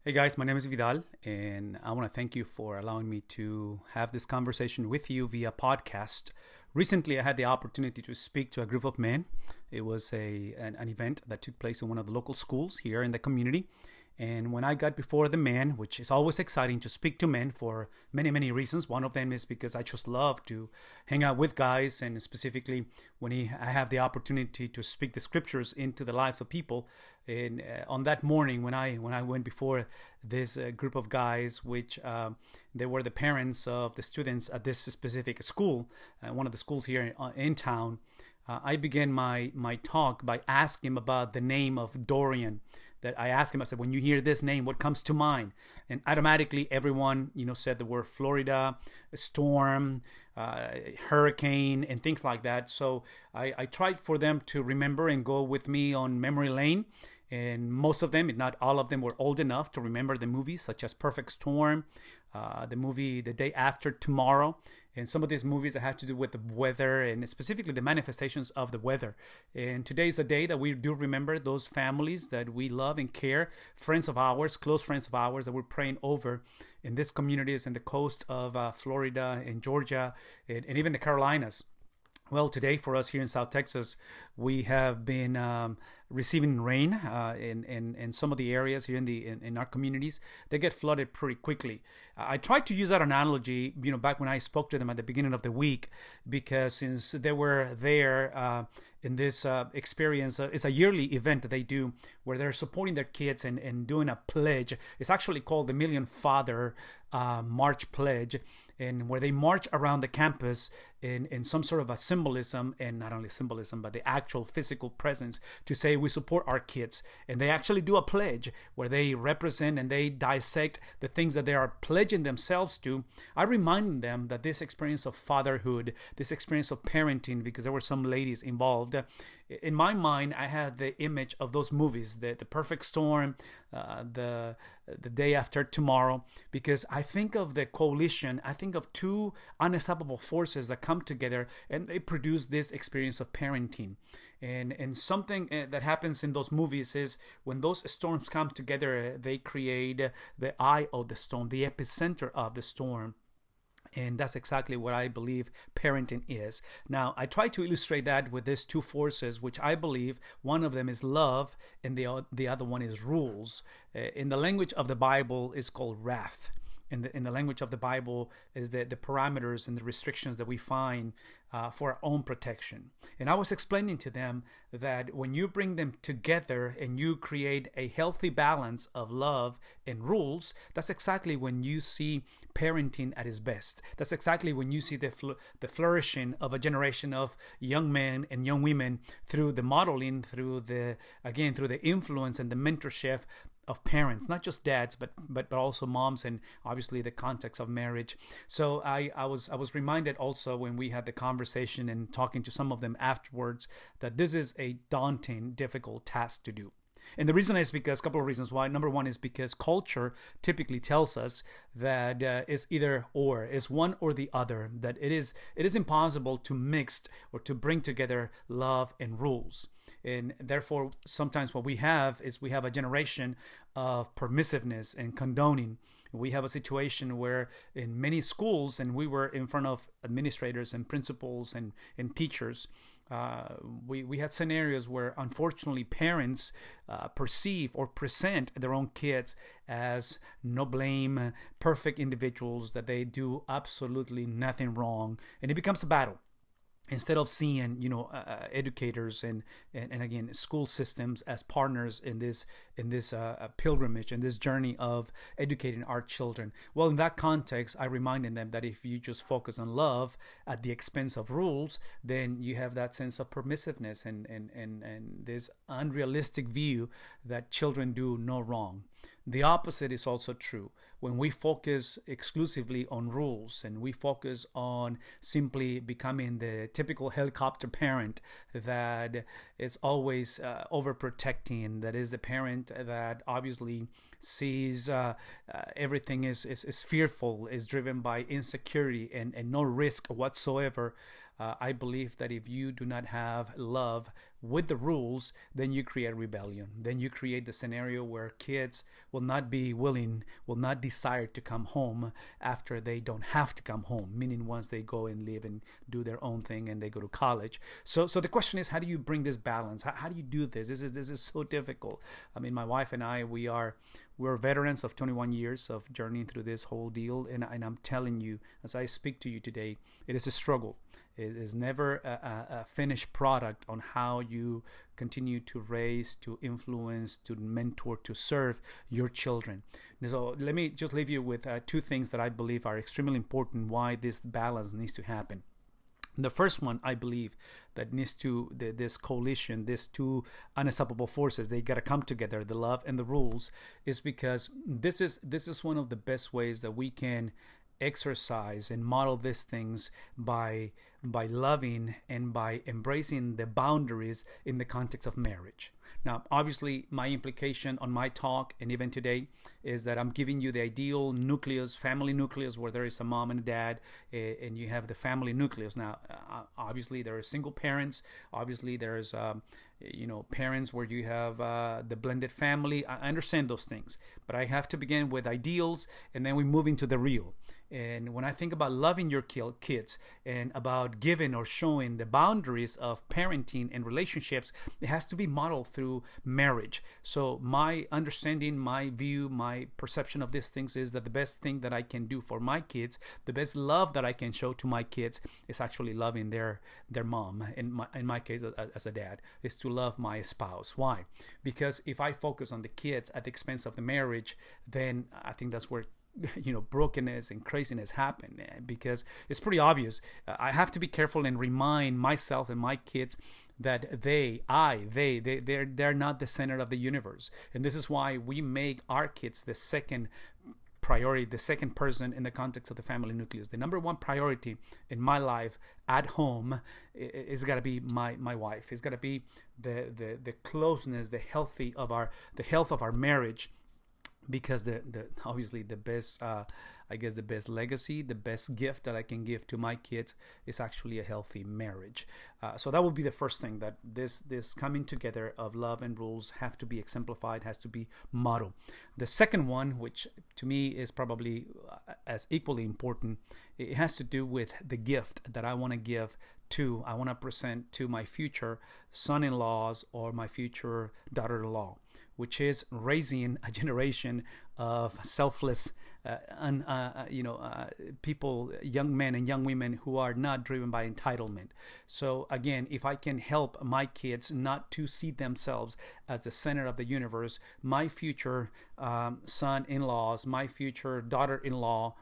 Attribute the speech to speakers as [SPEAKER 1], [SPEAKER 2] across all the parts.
[SPEAKER 1] Hey guys, my name is Vidal, and I want to thank you for allowing me to have this conversation with you via podcast. Recently, I had the opportunity to speak to a group of men. It was an event that took place in one of the local schools here in the community. And when I got before the men, which is always exciting to speak to men for many, many reasons. One of them is because I just love to hang out with guys, and specifically I have the opportunity to speak the scriptures into the lives of people. And on that morning, when I went before this group of guys, which they were the parents of the students at this specific school, one of the schools here in town, I began my talk by asking him about the name of Dorian. That I asked him, I said, when you hear this name, what comes to mind? And automatically, everyone said the word Florida, storm, hurricane, and things like that. So I tried for them to remember and go with me on memory lane. And most of them, if not all of them, were old enough to remember the movies such as Perfect Storm, the movie The Day After Tomorrow, and some of these movies that have to do with the weather and specifically the manifestations of the weather. And today is a day that we do remember those families that we love and care, friends of ours, close friends of ours that we're praying over in these communities in the coast of Florida and Georgia and even the Carolinas. Well, today for us here in South Texas, we have been receiving rain in some of the areas here in our communities. They get flooded pretty quickly. I tried to use that analogy, back when I spoke to them at the beginning of the week, because since they were there in this experience, it's a yearly event that they do where they're supporting their kids and doing a pledge. It's actually called the Million Father March Pledge, and where they march around the campus in some sort of a symbolism, and not only symbolism, but the actual physical presence to say we support our kids. And they actually do a pledge where they represent and they dissect the things that they are pledging themselves to. I remind them that this experience of fatherhood, this experience of parenting, because there were some ladies involved, in my mind, I had the image of those movies, the Perfect Storm, the Day After Tomorrow, because I think of the coalition. I think of two unstoppable forces that come together and they produce this experience of parenting. And something that happens in those movies is when those storms come together, they create the eye of the storm, the epicenter of the storm. And that's exactly what I believe parenting is. Now, I try to illustrate that with these two forces, which I believe one of them is love and the other one is rules. In the language of the Bible is called wrath. In the language of the Bible is the parameters and the restrictions that we find for our own protection. And I was explaining to them that when you bring them together and you create a healthy balance of love and rules, that's exactly when you see parenting at its best. That's exactly when you see the flourishing of a generation of young men and young women through the modeling, through the influence and the mentorship of parents, not just dads, but also moms, and obviously the context of marriage. So I was reminded also when we had the conversation and talking to some of them afterwards that this is a daunting, difficult task to do. And the reason is because a couple of reasons why. Number one is because culture typically tells us that it's either or, it's one or the other, that it is impossible to mix or to bring together love and rules. And therefore, sometimes what we have is we have a generation of permissiveness and condoning. We have a situation where in many schools, and we were in front of administrators and principals and teachers, we had scenarios where unfortunately parents perceive or present their own kids as no blame, perfect individuals, that they do absolutely nothing wrong, and it becomes a battle. Instead of seeing educators and again school systems as partners in this pilgrimage, in this journey of educating our children. Well, in that context, I reminded them that if you just focus on love at the expense of rules, then you have that sense of permissiveness and this unrealistic view that children do no wrong. The opposite is also true. When we focus exclusively on rules and we focus on simply becoming the typical helicopter parent that is always overprotecting, that is the parent that obviously sees everything is fearful, is driven by insecurity and no risk whatsoever, I believe that if you do not have love with the rules, then you create rebellion. Then you create the scenario where kids will not be willing, will not desire to come home after they don't have to come home, meaning once they go and live and do their own thing and they go to college. So the question is, how do you bring this balance? How do you do this? This is so difficult. I mean, my wife and I, we're veterans of 21 years of journeying through this whole deal, and I'm telling you, as I speak to you today, it is a struggle. It is never a finished product on how you continue to raise, to influence, to mentor, to serve your children. So let me just leave you with two things that I believe are extremely important why this balance needs to happen. The first one, I believe, that needs to, this coalition, these two unstoppable forces, they got to come together, the love and the rules, is because this is one of the best ways that we can exercise and model these things by loving and by embracing the boundaries in the context of marriage. Now, obviously, my implication on my talk and even today is that I'm giving you the ideal nucleus, family nucleus, where there is a mom and a dad, and you have the family nucleus. Now, obviously, there are single parents. Obviously, there's parents where you have the blended family. I understand those things, but I have to begin with ideals, and then we move into the real. And when I think about loving your kids and about giving or showing the boundaries of parenting and relationships, it has to be modeled through marriage. So my understanding, my view, my perception of these things is that the best thing that I can do for my kids, the best love that I can show to my kids, is actually loving their mom. In my case, as a dad, is to love my spouse. Why? Because if I focus on the kids at the expense of the marriage, then I think that's where brokenness and craziness happen, because it's pretty obvious. I have to be careful and remind myself and my kids that they're not the center of the universe. And this is why we make our kids the second priority, the second person in the context of the family nucleus. The number one priority in my life at home is got to be my wife. It's got to be the closeness, the health of our marriage. Because obviously the best the best legacy, the best gift that I can give to my kids is actually a healthy marriage. So that would be the first thing, that this coming together of love and rules have to be exemplified, has to be modeled. The second one, which to me is probably as equally important, it has to do with the gift that I want to present to my future son-in-laws or my future daughter-in-law, which is raising a generation of selfless people, young men and young women who are not driven by entitlement. So again, if I can help my kids not to see themselves as the center of the universe, my future son-in-laws, my future daughter-in-law,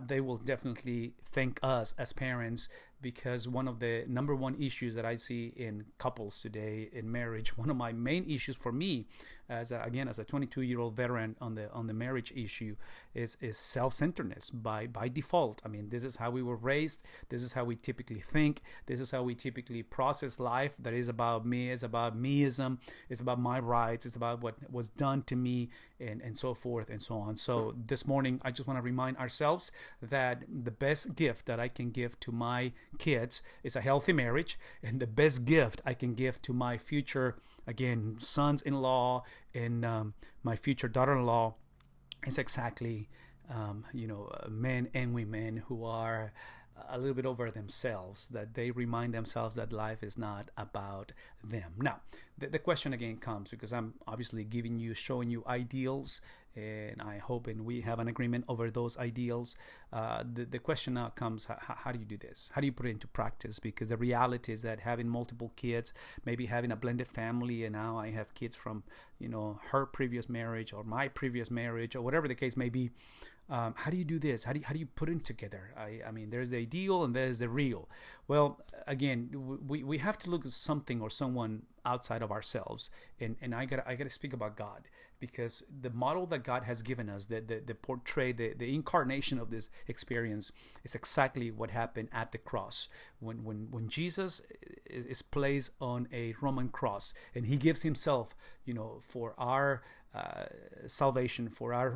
[SPEAKER 1] they will definitely thank us as parents, because one of the number one issues that I see in couples today in marriage, one of my main issues for me as a 22-year-old veteran on the marriage issue is self-centeredness by default. I mean, this is how we were raised. This is how we typically think. This is how we typically process life. That is about me. It's about meism. It's about my rights. It's about what was done to me, and so forth and so on. So this morning, I just want to remind ourselves that the best gift that I can give to my kids is a healthy marriage, and the best gift I can give to my future, again, sons-in-law and my future daughter-in-law is exactly men and women who are a little bit over themselves, that they remind themselves that life is not about them. Now, the question again comes, because I'm obviously showing you ideals, and I hope and we have an agreement over those ideals. The question now comes, how do you do this? How do you put it into practice? Because the reality is that having multiple kids, maybe having a blended family, and now I have kids from her previous marriage or my previous marriage or whatever the case may be. How do you do this? How do you put it together? I mean, there's the ideal and there's the real. Well, again, we have to look at something or someone outside of ourselves, and I gotta speak about God, because the model that God has given us, the portray, the incarnation of this experience is exactly what happened at the cross when Jesus is placed on a Roman cross, and he gives himself for our salvation, for our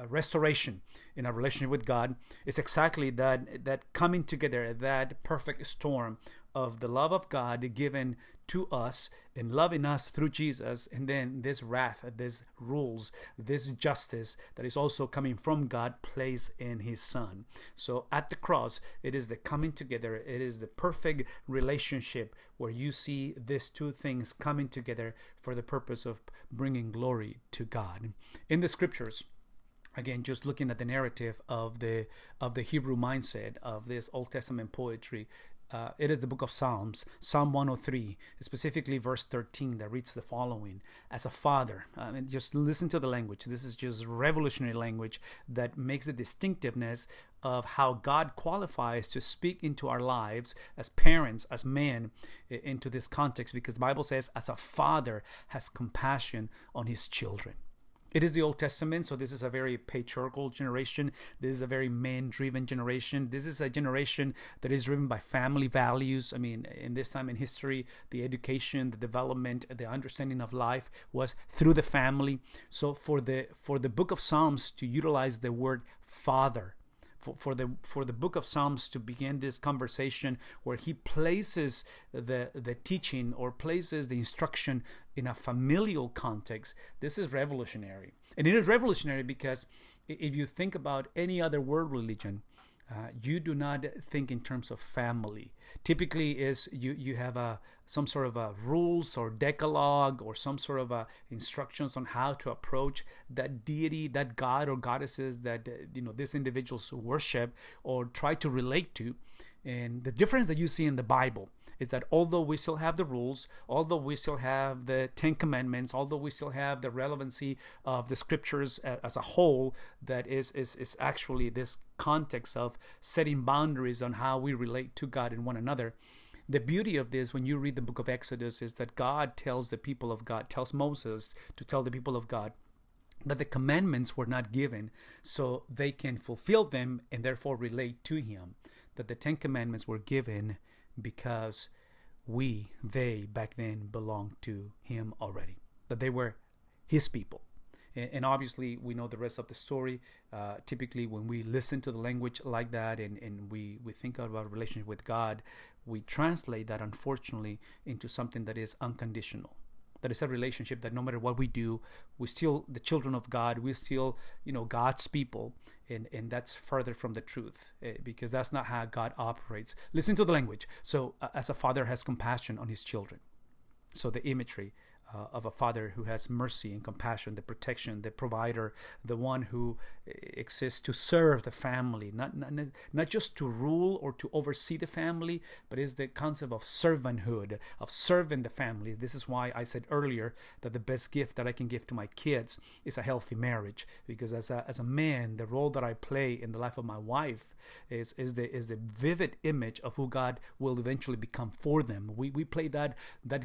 [SPEAKER 1] restoration in our relationship with God, is exactly that coming together, that perfect storm of the love of God given to us and loving us through Jesus, and then this wrath, this rules, this justice that is also coming from God placed in His Son. So at the cross, it is the coming together, it is the perfect relationship where you see these two things coming together for the purpose of bringing glory to God. In the scriptures, again, just looking at the narrative of the Hebrew mindset of this Old Testament poetry, it is the book of Psalms, Psalm 103, specifically verse 13, that reads the following: as a father, just listen to the language. This is just revolutionary language that makes the distinctiveness of how God qualifies to speak into our lives as parents, as men, into this context, because the Bible says, as a father has compassion on his children. It is the Old Testament, so this is a very patriarchal generation. This is a very man-driven generation. This is a generation that is driven by family values. I mean, in this time in history, the education, the development, the understanding of life was through the family. So for the book of Psalms to utilize the word father, for the book of Psalms to begin this conversation where he places the teaching or places the instruction in a familial context, this is revolutionary. And it is revolutionary because if you think about any other world religion, you do not think in terms of family. Typically, is you have some sort of a rules or decalogue or some sort of instructions on how to approach that deity, that god or goddesses that these individuals worship or try to relate to. And the difference that you see in the Bible is that although we still have the rules, although we still have the Ten Commandments, although we still have the relevancy of the scriptures as a whole, that is actually this context of setting boundaries on how we relate to God and one another. The beauty of this, when you read the book of Exodus, is that God tells the people of God, tells Moses to tell the people of God that the commandments were not given so they can fulfill them and therefore relate to Him. That the Ten Commandments were given because they back then belonged to Him already, that they were His people. And obviously we know the rest of the story. Typically when we listen to the language like that and we think about a relationship with God, we translate that unfortunately into something that is unconditional. That is a relationship that no matter what we do, we're still the children of God. We're still, God's people. And that's further from the truth, because that's not how God operates. Listen to the language. So as a father has compassion on his children. So the imagery of a father who has mercy and compassion, the protection, the provider, the one who exists to serve the family, not just to rule or to oversee the family, but is the concept of servanthood, of serving the family. This is why I said earlier that the best gift that I can give to my kids is a healthy marriage, because as a man, the role that I play in the life of my wife is the vivid image of who God will eventually become for them. We play that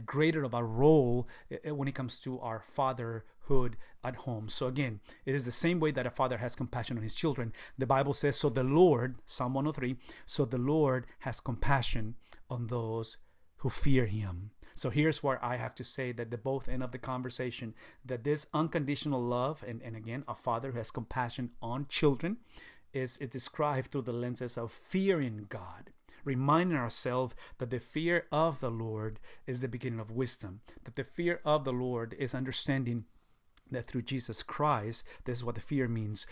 [SPEAKER 1] greater of a role when it comes to our fatherhood at home. So again, it is the same way that a father has compassion on his children. The Bible says, so the Lord, Psalm 103, so the Lord has compassion on those who fear Him. So here's where I have to say that the both end of the conversation, that this unconditional love, and again, a father who has compassion on children, is described through the lenses of fearing God. Reminding ourselves that the fear of the Lord is the beginning of wisdom, that the fear of the Lord is understanding that through Jesus Christ, this is what the fear means.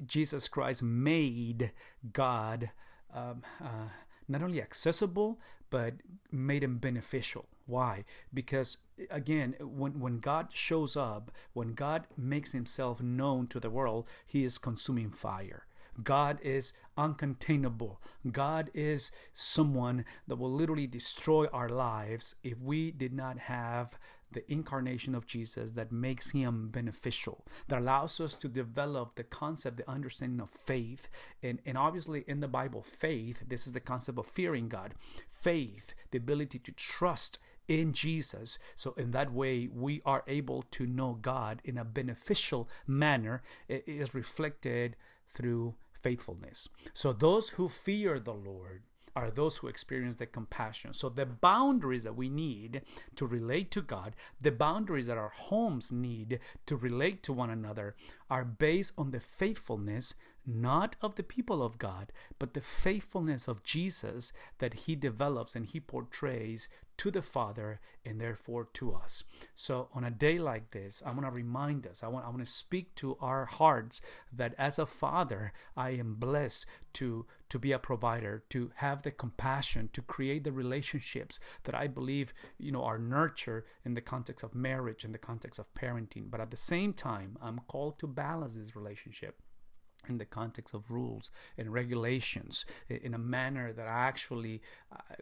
[SPEAKER 1] Jesus Christ made God not only accessible, but made Him beneficial. Why? Because again, when God shows up, when God makes Himself known to the world, He is consuming fire. God is uncontainable. God is someone that will literally destroy our lives if we did not have the incarnation of Jesus that makes Him beneficial, that allows us to develop the concept, the understanding of faith. And obviously in the Bible, faith, this is the concept of fearing God. Faith, the ability to trust in Jesus. So in that way, we are able to know God in a beneficial manner. It is reflected through faithfulness. So those who fear the Lord, are those who experience the compassion. So the boundaries that we need to relate to God, the boundaries that our homes need to relate to one another, are based on the faithfulness not of the people of God, but the faithfulness of Jesus that he develops and he portrays to the Father and therefore to us. So on a day like this, I want to remind us, I want to speak to our hearts that as a father, I am blessed to be a provider, to have the compassion, to create the relationships that I believe, are nurtured in the context of marriage, in the context of parenting. But at the same time, I'm called to balance this relationship in the context of rules and regulations in a manner that actually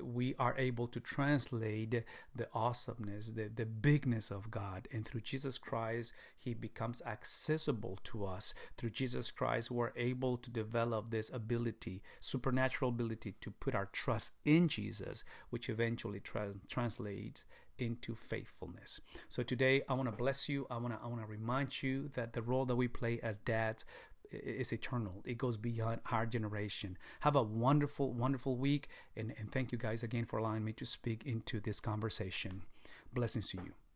[SPEAKER 1] we are able to translate the awesomeness, the bigness of God. And through Jesus Christ, he becomes accessible to us. Through Jesus Christ, we're able to develop this ability, supernatural ability, to put our trust in Jesus, which eventually translates into faithfulness. So today, I want to bless you. I want to remind you that the role that we play as dads is eternal. It goes beyond our generation. Have a wonderful, wonderful week. And thank you guys again for allowing me to speak into this conversation. Blessings to you.